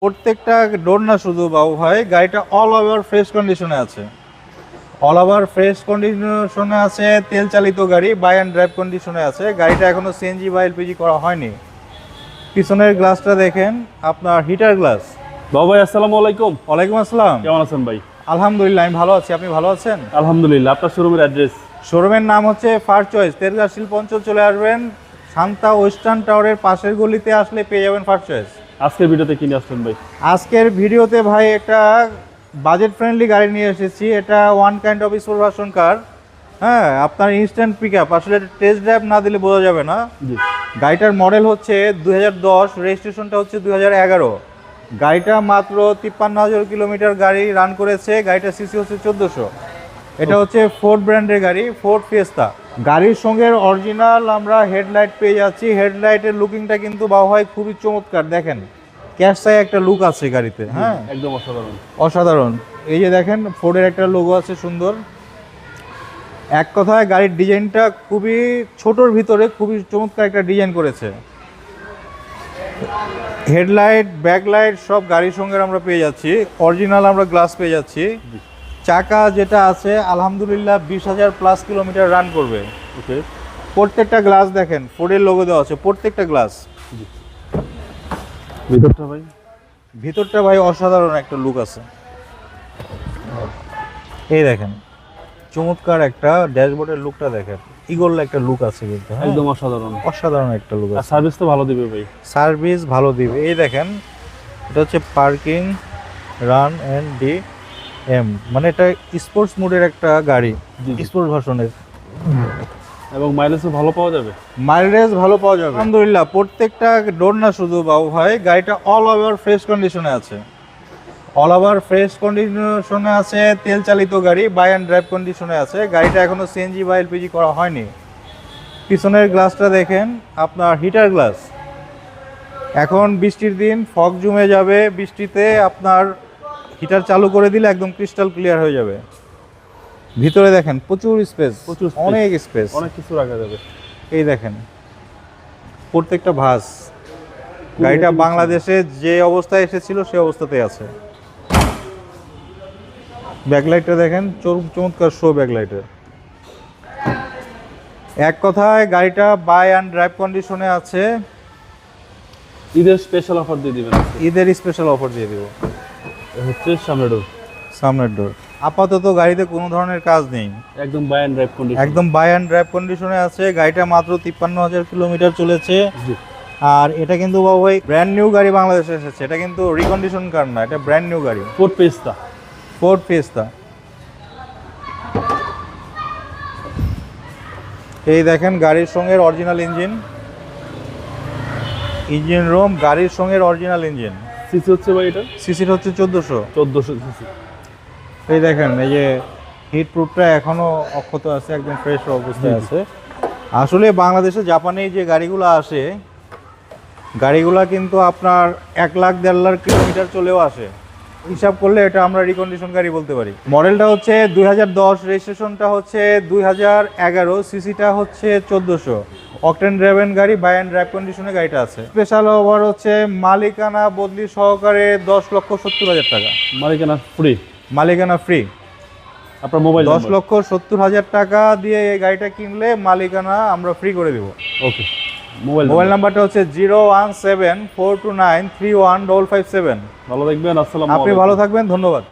প্রত্যেকটা ডোর না শুধু বাবু ভাই, গাড়িটা অল ওভার ফ্রেশ কন্ডিশনে আছে। অল ওভার ফ্রেশ কন্ডিশনে আছে, তেল চালিত গাড়ি, বাই অ্যান্ড ড্রাইভ কন্ডিশনে আছে। গাড়িটা এখনো সিএনজি বা এলপিজি করা হয়নি। পিছনের গ্লাসটা দেখেন, আপনার হিটার গ্লাস। বাবু ভাই আসসালামু আলাইকুম। ওয়ালাইকুম আসসালাম। কেমন আছেন ভাই? আলহামদুলিল্লাহ, আমি ভালো আছি। আপনি ভালো আছেন? আলহামদুলিল্লাহ। আপনার শোরুমের অ্যাড্রেস? শোরুমের নাম হচ্ছে ফার চয়েস। তেরগাঁ শিল্প অঞ্চল চলে আসবেন, শান্তা ওয়েস্টার্ন টাওয়ারের পাশের গলিতে আসলে পেয়ে যাবেন ফার চয়েস। আজকের ভিডিওতে কিনে আসছেন ভাই? আজকের ভিডিওতে ভাই একটা বাজেট ফ্রেন্ডলি গাড়ি নিয়ে এসেছি। এটা one kind of sport version car. হ্যাঁ, আপনার ইনস্ট্যান্ট পিক আপ, আসলে টেস্ট ড্রাইভ না দিলে বোঝা যাবে না। জি। গাড়িটার মডেল হচ্ছে 2010, রেজিস্ট্রেশনটা হচ্ছে 2011। গাড়িটা মাত্র 53,000 কিলোমিটার গাড়ি রান করেছে। গাড়িটা সিসি হচ্ছে 1400। এটা হচ্ছে ফোর্ড ব্র্যান্ডের গাড়ি, ফোর্ড ফিয়েস্তা। গাড়ির সঙ্গে অরিজিনাল আমরা হেডলাইট পেয়ে যাচ্ছি। হেডলাইটের লুকিংটা কিন্তু বাবা ভাই খুবই চমৎকার। দেখেন, ক্যাশাই একটা লুক আছে গাড়িতে। হ্যাঁ, একদম অসাধারণ। অসাধারণ। এই যে দেখেন, ফোর্ডের একটা লোগো আছে সুন্দর। এক কথায় গাড়ির ডিজাইনটা খুবই ছোটোর ভিতরে খুবই চমৎকার একটা ডিজাইন করেছে। হেডলাইট, ব্যাকলাইট সব গাড়ির সঙ্গে আমরা পেয়ে যাচ্ছি। অরিজিনাল আমরা গ্লাস পেয়ে যাচ্ছি। চাকা যেটা আছে আলহামদুলিল্লাহ 20,000 প্লাস কিলোমিটার রান করবে। ওকে। প্রত্যেকটা গ্লাস দেখেন, ফোর্ডের লোগো দেওয়া আছে প্রত্যেকটা গ্লাস। ভিতরটা ভাই? ভিতরটা ভাই অসাধারণ একটা লুক আছে। এই দেখেন, চমৎকার একটা ড্যাশবোর্ডের লুকটা দেখেন, ইগল একটা লুক আছে কিন্তু। হ্যাঁ, একদম অসাধারণ। অসাধারণ একটা লুক আর আছে। সার্ভিস তো ভালো দিবে ভাই? সার্ভিস ভালো দিবে। এই দেখেন, এটা হচ্ছে পার্কিং, রান এন্ড ডি এম, মানে এটা স্পোর্টস মোডের একটা গাড়ি, স্পোর্টস ভার্সনের। এবং মাইলেজও ভালো পাওয়া যাবে? মাইলেজ ভালো পাওয়া যাবে আলহামদুলিল্লাহ। প্রত্যেকটা ডোর না শুধু বাবু ভাই, গাড়িটা অল ওভার ফ্রেশ কন্ডিশনে আছে। অল ওভার ফ্রেশ কন্ডিশনে আছে, তেল চালিত গাড়ি, বাই অ্যান্ড ড্রাইভ কন্ডিশনে আছে। গাড়িটা এখনো সিএনজি বা এলপিজি করা হয়নি। পিছনের গ্লাসটা দেখেন, আপনার হিটার গ্লাস। এখন বৃষ্টির দিন, ফগ জমে যাবে, বৃষ্টিতে আপনার হিটার চালু করে দিলে একদম ক্রিস্টাল ক্লিয়ার হয়ে যাবে। ভিতরে দেখেন প্রচুর স্পেস, অনেক স্পেস, অনেক কিছু রাখা যাবে। এই দেখেন প্রত্যেকটা ভাঁজ। গাড়িটা বাংলাদেশে যে অবস্থায় এসেছিল সে অবস্থাতেই আছে। ব্যাকলাইটটা দেখেন, চমৎকার শো ব্যাকলাইটের। এক কথায় গাড়িটা বাই অ্যান্ড ড্রাইভ কন্ডিশনে আছে। ঈদের স্পেশাল অফার দিয়ে দিবেন? ঈদের স্পেশাল অফার দিয়ে দিব। হচ্ছে সামনের ডোর। সামনের ডোর আপাতত গাড়িতে কোনো ধরনের কাজ নেই, একদম বাই অ্যান্ড ড্রাইভ কন্ডিশন। একদম বাই অ্যান্ড ড্রাইভ কন্ডিশনে আছে। গাড়িটা মাত্র 53,000 কিলোমিটার চলেছে। জি। আর এটা কিন্তু বাবু ভাই ব্র্যান্ড নিউ গাড়ি বাংলাদেশে এসেছে। এটা কিন্তু রিকন্ডিশন কার না, এটা ব্র্যান্ড নিউ গাড়ি, ফোর্ড ফিয়েস্তা। Ford Fiesta. এই দেখেন, গাড়ির সঙ্গে অরিজিনাল ইঞ্জিন, ইঞ্জিন রুম, গাড়ির সঙ্গে অরিজিনাল ইঞ্জিন। সিসি হচ্ছে ভাই এটা? সিসির হচ্ছে 1400। 1400 সিসি। এই দেখেন, এই যে হিট প্রুফটা এখনো অক্ষত আছে, একদম ফ্রেশ অবস্থায় আছে। আসলে বাংলাদেশে জাপানে যে গাড়িগুলো আসে, গাড়িগুলা কিন্তু আপনার 1 লাখ 1.5 লাখ কিলোমিটার চলেও আসে। হিসাব করলে এটা আমরা রিকন্ডিশন গাড়ি বলতে পারি। মডেলটা হচ্ছে 2010, রেজিস্ট্রেশনটা হচ্ছে 2011, সিসিটা হচ্ছে 1400। অকটেন ড্রাইভেন গাড়ি, বাই অ্যান্ড ড্রাইভ কন্ডিশনে গাড়িটা আছে। স্পেশাল ওভার হচ্ছে মালিকানা বদলি সহকারে 10,70,000 টাকা। মালিকানা ফ্রি? মালিকানা ফ্রি। আপনার মোবাইল? 10,70,000 টাকা দিয়ে এই গাড়িটা কিনলে মালিকানা আমরা ফ্রি করে দেব। ওকে। মোবাইল নাম্বারটা হচ্ছে 01742931557। ভালো থাকবেন। আসসালামু আপনি আলাইকুম। ভালো থাকবেন, ধন্যবাদ।